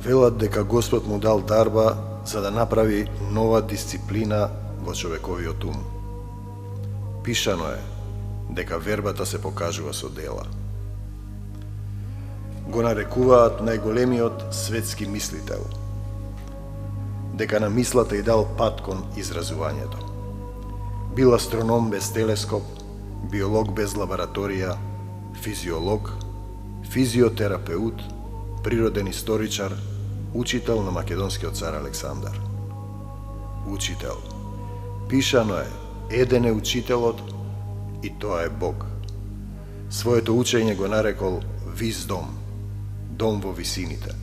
Велат дека Господ му дал дарба за да направи нова дисциплина во човековиот ум. Пишано е дека вербата се покажува со дела. Го нарекуваат најголемиот светски мислител, дека на мислата и дал пат кон изразувањето. Бил астроном без телескоп, биолог без лабораторија, физиолог, физиотерапеут, природен историчар, учител на македонскиот цар Александар. Учител. Пишано е, еден е учителот и тоа е Бог. Своето учење го нарекол виздом, дом во висините.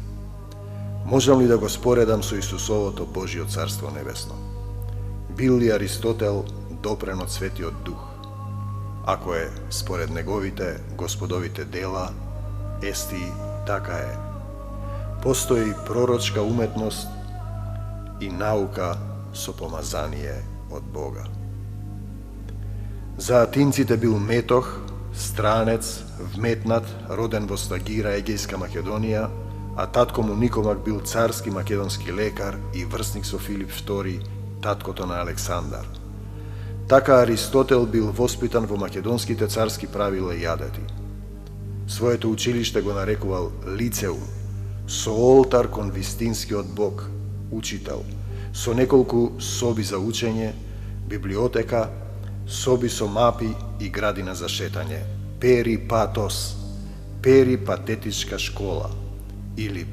Можам ли да го споредам со Исусовото Божјо царство небесно? Бил ли Аристотел допрен од Светиот Дух? Ако е според неговите господовите дела, ести така е. Постои пророчка уметност и наука со помазание од Бога. За атинците бил метох, странец, вметнат, роден во Стагира, Егејска Македонија, а татко му Никомак бил царски македонски лекар и врсник со Филип II, таткото на Александар. Така Аристотел бил воспитан во македонските царски правила и адети. Своето училиште го нарекувал лицеум, со олтар кон вистинскиот Бог, учител, со неколку соби за учење, библиотека, соби со мапи и градина за шетање, перипатос, перипатетичка школа, или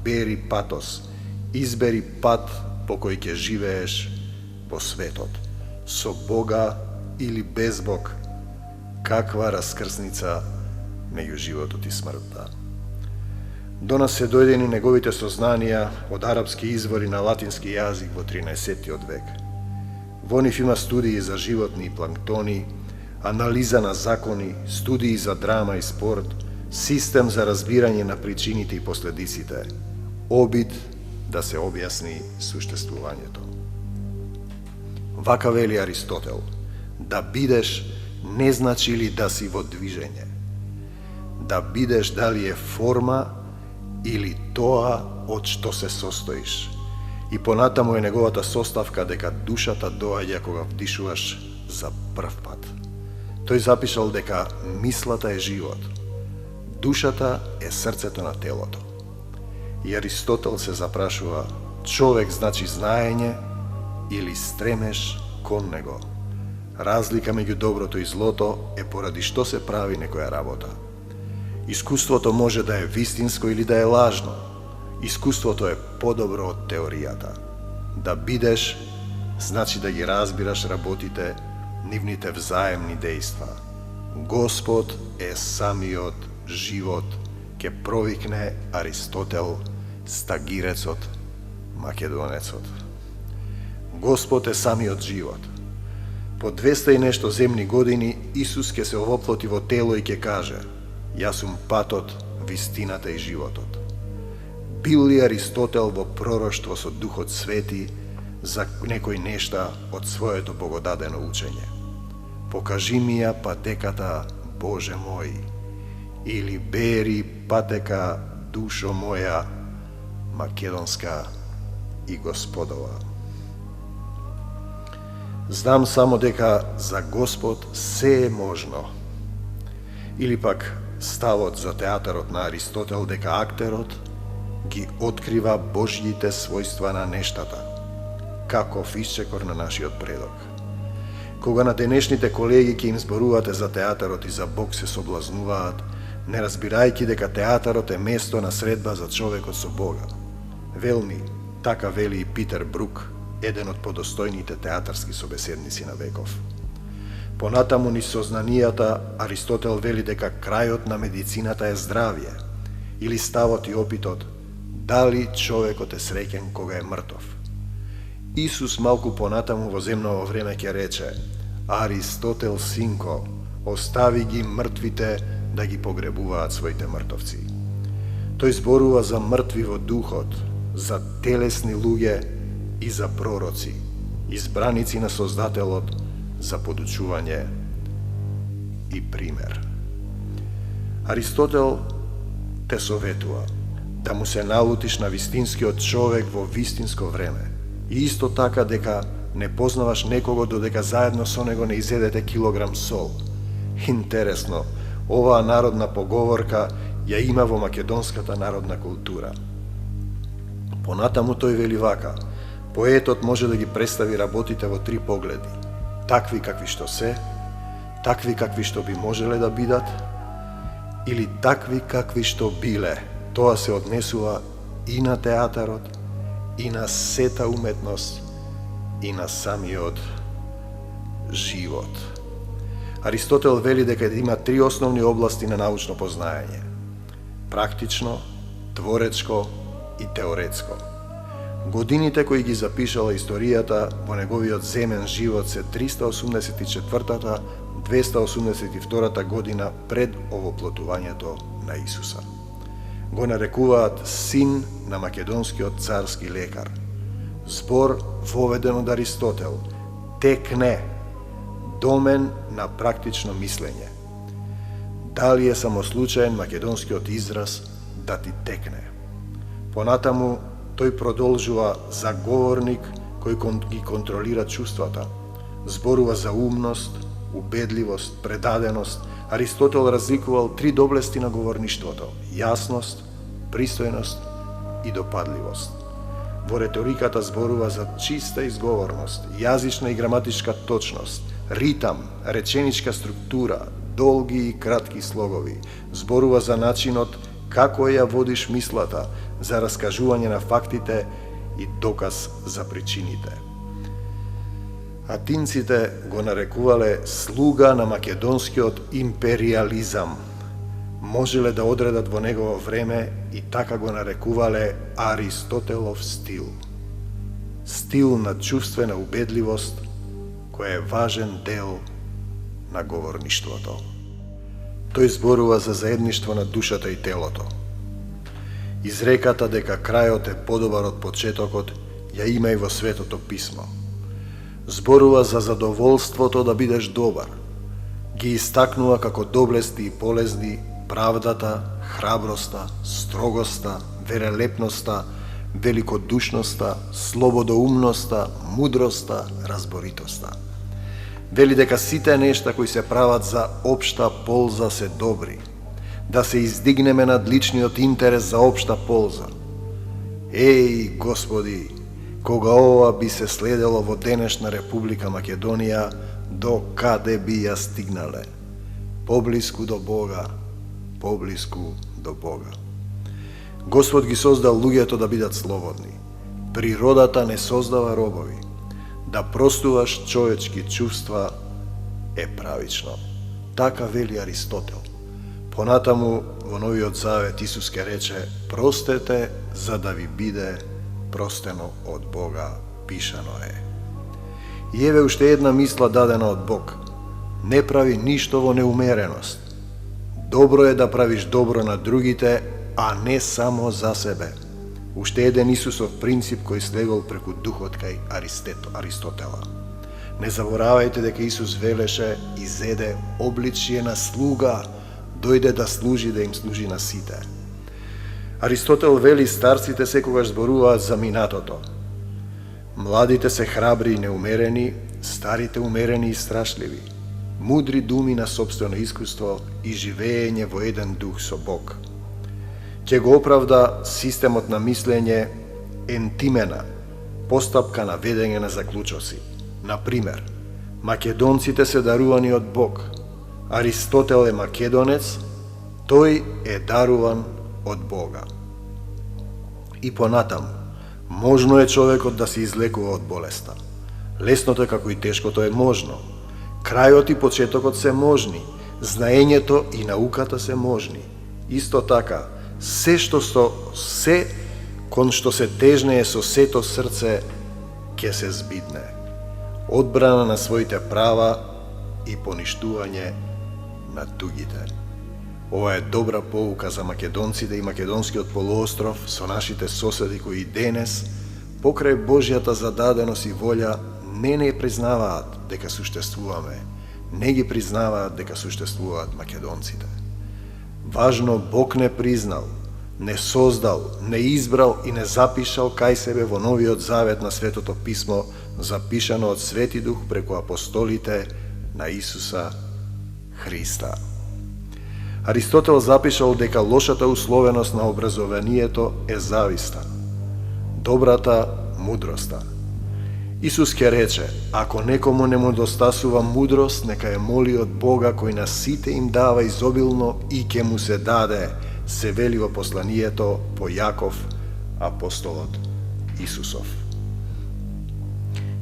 перипатос, избери пат по кој ќе живееш по светот, со Бога или без Бог, каква раскрсница меѓу животот и смртта. До нас се дојдени неговите сознанија од арапски извори на латински јазик во 13 век. Во нив има студии за животни и планктони, анализа на закони, студии за драма и спорт, систем за разбирање на причините и последиците, обид да се објасни суштествувањето. Вака вели Аристотел, да бидеш не значи ли да си во движење. Да бидеш дали е форма или тоа од што се состоиш. И понатаму е неговата составка дека душата доаѓа кога вдишуваш за прв пат. Тој запишал дека мислата е живот, душата е срцето на телото. И Аристотел се запрашува, човек значи знаење или стремеш кон него. Разлика меѓу доброто и злото е поради што се прави некоја работа. Искуството може да е вистинско или да е лажно. Искуството е подобро од теоријата. Да бидеш, значи да ги разбираш работите, нивните взаемни дејства. Господ е самиот живот, ке провикне Аристотел, стагирецот, македонецот. Господ е самиот живот. По 200 и нешто земни години Исус ке се овоплоти во тело и ке каже: јас сум патот, вистината и животот. Бил ли Аристотел во пророштво со Духот Свети за некои нешта од своето богодадено учење? Покажи ми ја патеката, Боже мој, или бери патека, душо моја, македонска и Господова. Знам само дека за Господ се е можно. Или пак ставот за театарот на Аристотел дека актерот ги открива Божјите својства на нештата, каков исчекор на нашиот предок. Кога на денешните колеги ќе им зборувате за театарот и за Бог се соблазнуваат, не разбирајќи дека театарот е место на средба за човекот со Бога. Велми, така вели и Питер Брук, еден од подостојните театарски собеседници на веков. Понатаму низ сознанијата Аристотел вели дека крајот на медицината е здравје, или ставот и опитот дали човекот е среќен кога е мртов. Исус малку понатаму во земново време ќе рече: Аристотел синко, остави ги мртвите да ги погребуваат своите мртовци. Тој зборува за мртви во духот, за телесни луѓе и за пророци, избраници на Создателот за подучување и пример. Аристотел те советува: да му се налутиш на вистинскиот човек во вистинско време. И исто така дека не познаваш некого додека заедно со него не изедете килограм сол. Интересно, оваа народна поговорка ја има во македонската народна култура. Понатаму тој вели вака: поетот може да ги представи работите во три погледи: такви какви што се, такви какви што би можеле да бидат, или такви какви што биле. Тоа се однесува и на театарот, и на сета уметност, и на самиот живот. Аристотел вели дека има три основни области на научно познаење: практично, творечко и теоретско. Годините кои ги запишала историјата во неговиот земен живот се 384-та, 282-та година пред овоплотувањето на Исуса. Го нарекуваат син на македонскиот царски лекар. Збор воведен од Аристотел, текне, домен на практично мислење. Дали е само случаен македонскиот израз да ти текне? Понатаму тој продолжува за говорник кој ги контролира чувствата. Зборува за умност, убедливост, предаденост. Аристотел разликувал три доблести на говорништвото: јасност, пристојност и допадливост. Во реториката зборува за чиста изговорност, јазична и граматичка точност, ритам, реченичка структура, долги и кратки слогови. Зборува за начинот како ја водиш мислата, за раскажување на фактите и доказ за причините. Атинците го нарекувале слуга на македонскиот империализам. Можеле да одредат во негово време и така го нарекувале Аристотелов стил. Стил на чувствена убедливост, кој е важен дел на говорништвото. Тој зборува за заедништво на душата и телото. Изреката дека крајот е подобар од почетокот ја има и во Светото писмо. Зборува за задоволството да бидеш добар. Ги истакнува како доблести и полезни правдата, храброста, строгоста, верелепноста, великодушноста, слободоумноста, мудроста, разборитоста. Вели дека сите нешта кои се прават за општа полза се добри, да се издигнеме над личниот интерес за општа полза. Еј, Господи, кога ова би се следело во денешна Република Македонија, до каде би ја стигнале? Поблиску до Бога, поблиску до Бога. Господ ги создал луѓето да бидат слободни. Природата не создава робови. Да простуваш човечки чувства е правично. Така вели Аристотел. Понатаму во Новиот Завет Исус ке рече: простете за да ви биде простено од Бога, пишано е. И еве уште една мисла дадена од Бог: не прави ништо во неумереност. Добро е да правиш добро на другите, а не само за себе. Уште еден Исусов принцип кој слегол преку духот кај Аристотела. Не заборавајте дека Исус велеше: изеде обличие на слуга, дојде да служи, да им служи на сите. Аристотел вели: старците секогаш зборуваат за минатото. Младите се храбри и неумерени, старите умерени и страшливи. Мудри думи на собствено искуство и живеење во еден дух со Бог. Ќе го оправда системот на мислење ентимена, постапка на ведење на заклучоци. Например, македонците се дарувани од Бог. Аристотел е македонец, тој е даруван од Бога. И понатаму, можно е човекот да се излекува од болеста. Лесното како и тешкото е можно. Крајот и почетокот се можни, знаењето и науката се можни. Исто така, се кон што се тежнее со сето срце, ќе се збидне. Одбрана на своите права и поништување на тугите. Ова е добра поука за македонците и македонскиот полуостров со нашите соседи кои денес, покрај Божјата зададеност и волја, не признаваат дека суштествуваме, не ги признаваат дека суштествуваат македонците. Важно Бог не признал, не создал, не избрал и не запишал кај себе во Новиот Завет на Светото Писмо, запишано од Свети Дух преку апостолите на Исуса Христа. Аристотел запишал дека лошата условеност на образованието е зависта, добрата мудроста. Исус ќе рече, ако некому не му достасува мудрост, нека ја моли од Бога кој на сите им дава изобилно и ќе му се даде, се вели во посланието по Јаков, апостолот Исусов.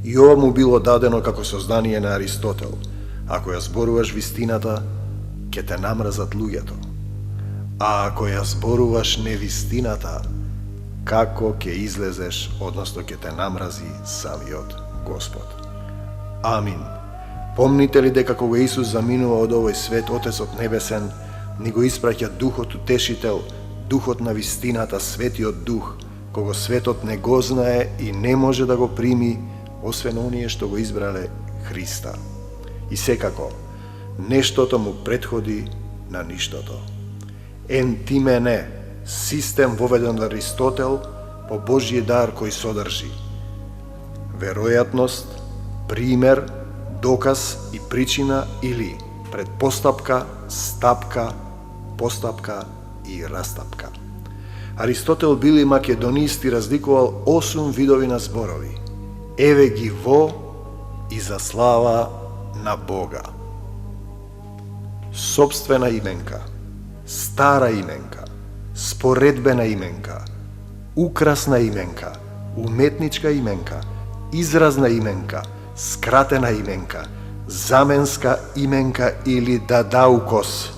И ова му било дадено како создание на Аристотел. Ако ја зборуваш вистината, ќе те намразат луѓето. А ако ја зборуваш невистината, како ќе излезеш, односно ќе те намрази самиот Господ. Амин. Помните ли дека кога Исус заминува од овој свет, Отецот Небесен ни го испраќа Духот Утешител, Духот на вистината, Светиот Дух, кого светот не го знае и не може да го прими, освен оние што го избрале Христа. И секако, нештото му претходи на ништото. Ентимене, систем воведен од Аристотел по Божји дар кој содржи веројатност, пример, доказ и причина или предпостапка, стапка, постапка и растапка. Аристотел бил и македонист и разликувал 8 видови на зборови. Еве ги во и за слава на Бога. Собствена именка, стара именка, споредбена именка, украсна именка, уметничка именка, изразна именка, скратена именка, заменска именка или дадаукос,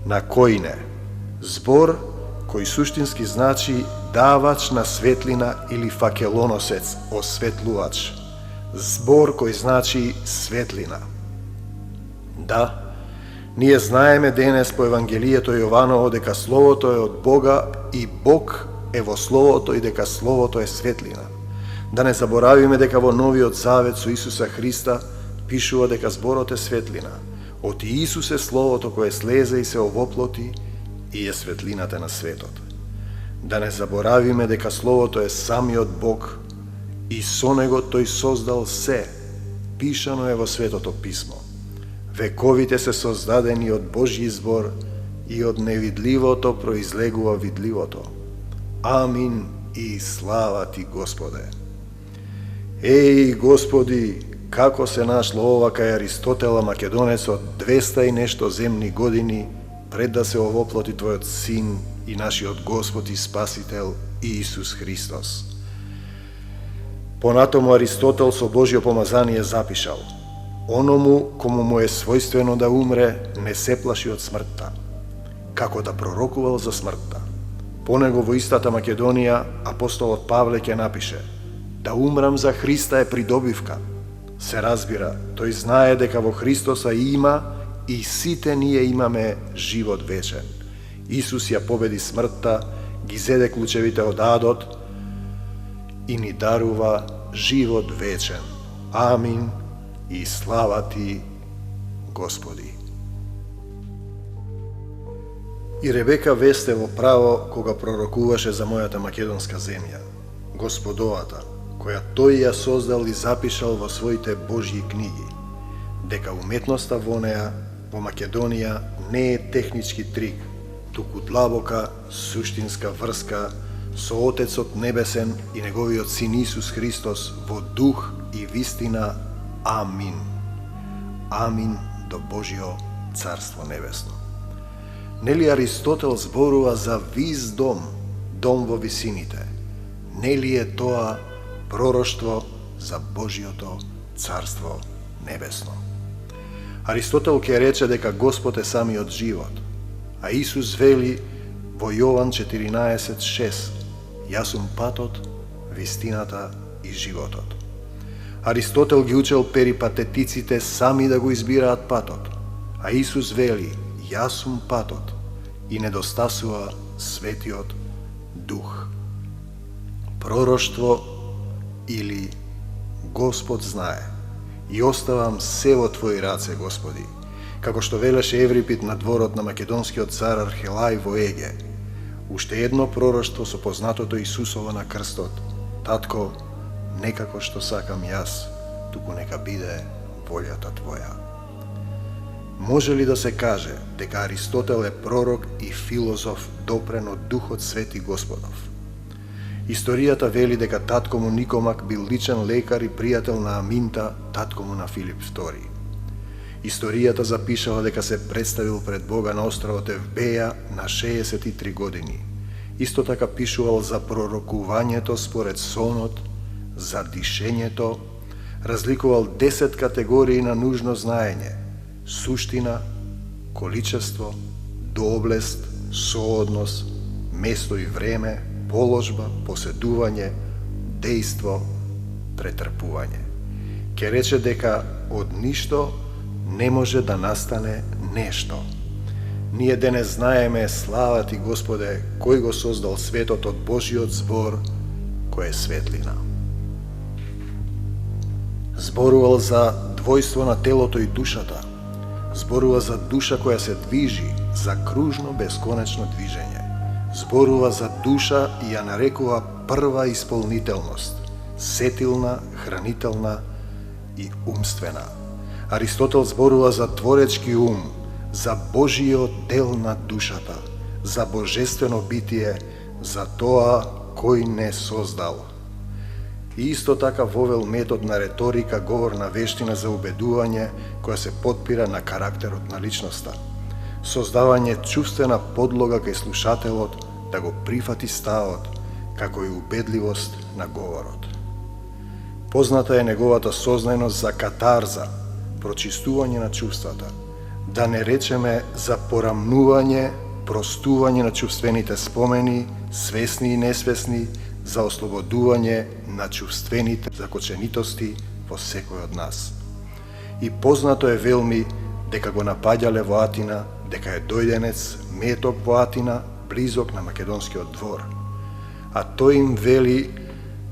на којне, збор кој суштински значи давач на светлина или факелоносец, осветлувач, збор кој значи светлина. Да, ние знаеме денес по Евангелието Јованово дека Словото е од Бога и Бог е во Словото и дека Словото е светлина. Да не заборавиме дека во Новиот Завет со Исуса Христа пишува дека зборот е светлина. Од Исус е Словото кое слезе и се овоплоти и е светлината на светот. Да не заборавиме дека Словото е самиот Бог и со него тој создал се, пишано е во Светото Писмо. Вековите се создадени од Божји збор и од невидливото произлегува видливото. Амин и слава ти, Господе. Еј, Господи, како се нашло ова кај Аристотела Македонецот 200 и нешто земни години пред да се овоплоти Твојот Син и нашиот Господ и Спасител Исус Христос. Понатому Аристотел со Божјо помазание запишал: оному кому му е својствено да умре, не се плаши од смртта, како да пророкувал за смртта. По него во истата Македонија апостолот Павле ќе напише: да умрам за Христа е придобивка. Се разбира, тој знае дека во Христоса има и сите ние имаме живот вечен. Исус ја победи смртта, ги зеде клучевите од адот и ни дарува живот вечен. Амин и слава ти, Господи. И Ребека весте во право кога пророкуваше за мојата македонска земја, Господовата, која тој ја создал и запишал во своите Божји книги, дека уметноста во неа, во Македонија, не е технички трик, туку длабока, суштинска врска со Отецот Небесен и Неговиот Син Исус Христос во дух и вистина. Амин. Амин до Божјо Царство Небесно. Нели Аристотел зборува за виз дом, дом во висините? Нели е тоа пророштво за Божјото Царство Небесно? Аристотел ќе рече дека Господ е самиот живот, а Исус вели во Јован 14:6: јас сум патот, вистината и животот. Аристотел ги учел перипатетиците сами да го избираат патот, а Исус вели: јас сум патот, и недостасува Светиот Дух. Пророштво или Господ знае. И оставам се во Твои раце, Господи, како што велеше Еврипид на дворот на македонскиот цар Архилај во Еге. уште едно пророштво со познатото Исусово на крстот: Татко, не како што сакам јас, туку нека биде волјата Твоја. Може ли да се каже дека Аристотел е пророк и филозоф допрен од Духот Свети Господов? Историјата вели дека татко му Никомак бил личен лекар и пријател на Аминта, татко му на Филип II. Историјата запишала дека се представил пред Бога на островот Евбеја на 63 години. Исто така пишувал за пророкувањето според сонот, за дишењето, разликувал 10 категории на нужно знаење: суштина, количество, доблест, сооднос, место и време, положба, поседување, дејство, претрпување. Ке рече дека од ништо не може да настане нешто. Ние денес знаеме, слава Ти, Господе, кој го создал светот од Божиот збор, кој е светлина. Зборувал за двојство на телото и душата. Зборува за душа која се движи, за кружно бесконечно движење. Зборува за душа и ја нарекува прва исполнителност, сетилна, хранителна и умствена. Аристотел зборува за творечки ум, за Божиот дел на душата, за божествено битие, за тоа кој не создал. И исто така вовел метод на реторика, говорна вештина за убедување, која се потпира на карактерот на личноста. Создавање чувствена подлога кај слушателот да го прифати ставот, како и убедливост на говорот. Позната е неговата сознајност за катарза, прочистување на чувствата, да не речеме за порамнување, простување на чувствените спомени, свесни и несвесни, за ослободување на чувствените закоченитости во секој од нас. И познато е велми дека го напаѓале во Атина, дека е дојденец, меток во Атина, близок на македонскиот двор. А тој им вели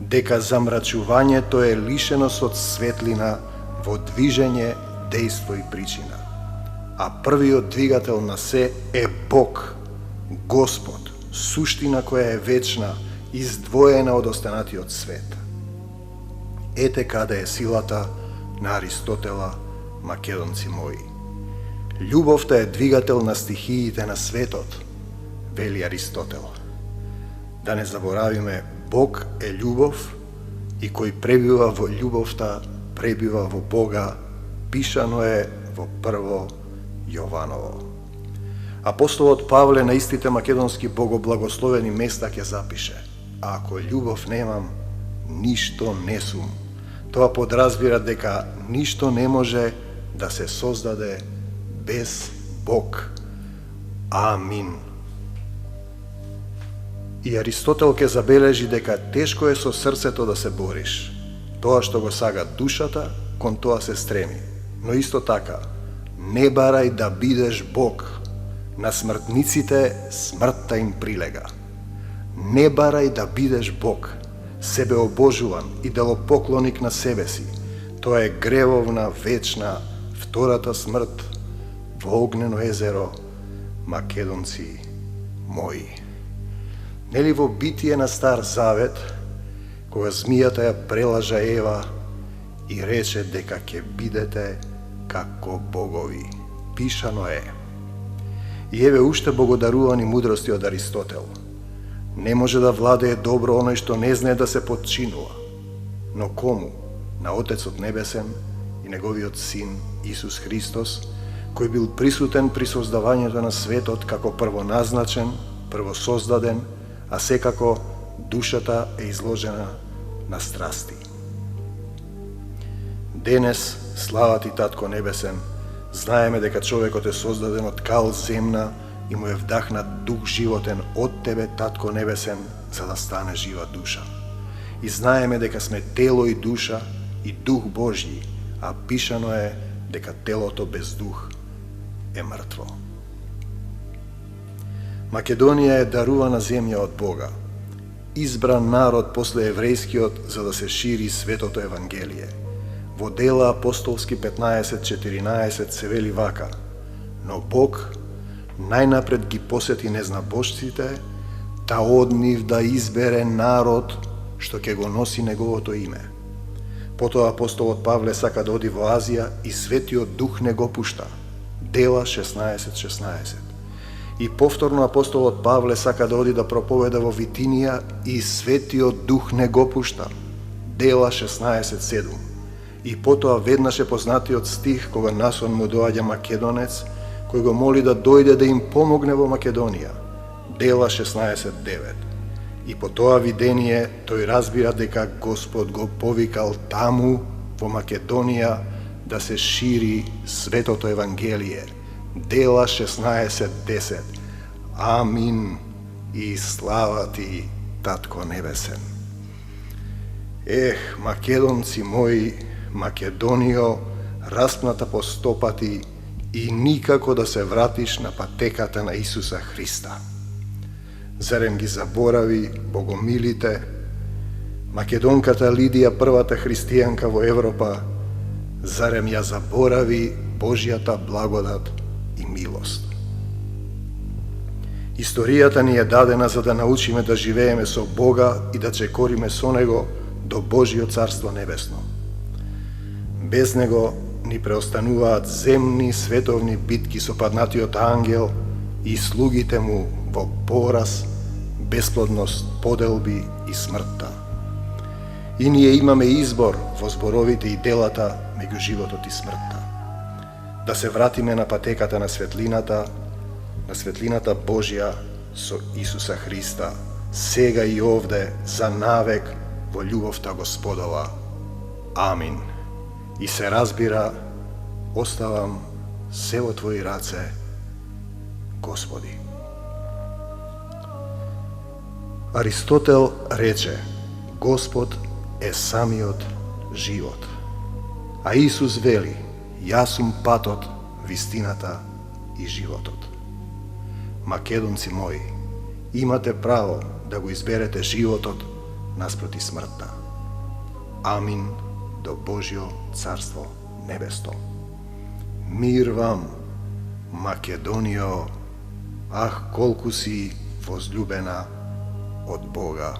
дека замрачувањето е лишеност од светлина во движење, дејство и причина. А првиот двигател на се е Бог, Господ, суштина која е вечна, издвоена од останатиот свет. Ете каде е силата на Аристотела, македонци мои. Љубовта е двигател на стихиите на светот, вели Аристотел. Да не заборавиме, Бог е љубов и кој пребива во љубовта, пребива во Бога, пишано е во прво Јованово. Апостолот Павле на истите македонски богоблагословени места ќе запише: ако љубов немам, ништо не сум. Тоа подразбира дека ништо не може да се создаде без Бог. Амин. И Аристотел ќе забележи дека тешко е со срцето да се бориш. Тоа што го сага душата, кон тоа се стреми. Но исто така, не барај да бидеш Бог. На смртниците смртта им прилега. Не барај да бидеш Бог, себеобожуван и делопоклоник на себе си. Тоа е гревовна, вечна, втората смрт во огнено езеро, македонци мои. Нели во Битие на Стар Завет, кога змијата ја прелажа Ева и рече дека ќе бидете како богови, пишано е. И еве уште богодарувани мудрости од Аристотел. Не може да владее добро оној што не знае да се подчинува. Но кому? На Отецот Небесен и Неговиот Син Исус Христос, кој бил присутен при создавањето на светот како првоназначен, првосоздаден, а секако душата е изложена на страсти. Денес, слава Ти, Татко Небесен, знаеме дека човекот е создаден од кал земна и му е вдахнат дух животен од Тебе, Татко Небесен, за да стане жива душа. И знаеме дека сме тело и душа и дух Божји, а пишано е дека телото без дух е мртво. Македонија е дарувана земја од Бога, избран народ после еврејскиот за да се шири светото Евангелие. Во Дела апостолски 15:14 се вели вака: но Бог најнапред ги посети незнабожците, та од нив да избере народ што ќе го носи неговото име. Потоа апостолот Павле сака да оди во Азија и Светиот Дух не го пушта. Дела 16:16. И повторно апостолот Павле сака да оди да проповеда во Витинија и Светиот Дух не го пушта. Дела 16:7. И потоа веднаш е познатиот стих кога насон му доаѓа македонец, кој го моли да дојде да им помогне во Македонија. Дела 16:9. И по тоа видение тој разбира дека Господ го повикал таму во Македонија да се шири светото Евангелие. Дела 16:10. Амин и слава ти, Татко Небесен. Ех, македонци мои, Македонијо, распната по стопати и никако да се вратиш на патеката на Исуса Христа. Зарем ги заборави богомилите, македонката Лидија, првата христијанка во Европа, зарем ја заборави Божјата благодат и милост. Историјата ни е дадена за да научиме да живееме со Бога и да чекориме со Него до Божјо Царство Небесно. Без Него ни преостануваат земни световни битки со паднатиот ангел и слугите му во пораз, бесплодност, поделби и смртта. И ние имаме избор во зборовите и делата меѓу животот и смртта. Да се вратиме на патеката на светлината Божја со Исуса Христа, сега и овде, за навек, во љубовта Господова. Амин. И се разбира, оставам се во Твои раце, Господи. Аристотел рече, Господ е самиот живот. А Исус вели, јас сум патот, вистината и животот. Македонци мои, имате право да го изберете животот наспроти смртта. Амин до Божјо Царство Небесно. Мир вам, Македонијо, ах колку си возљубена од Бога.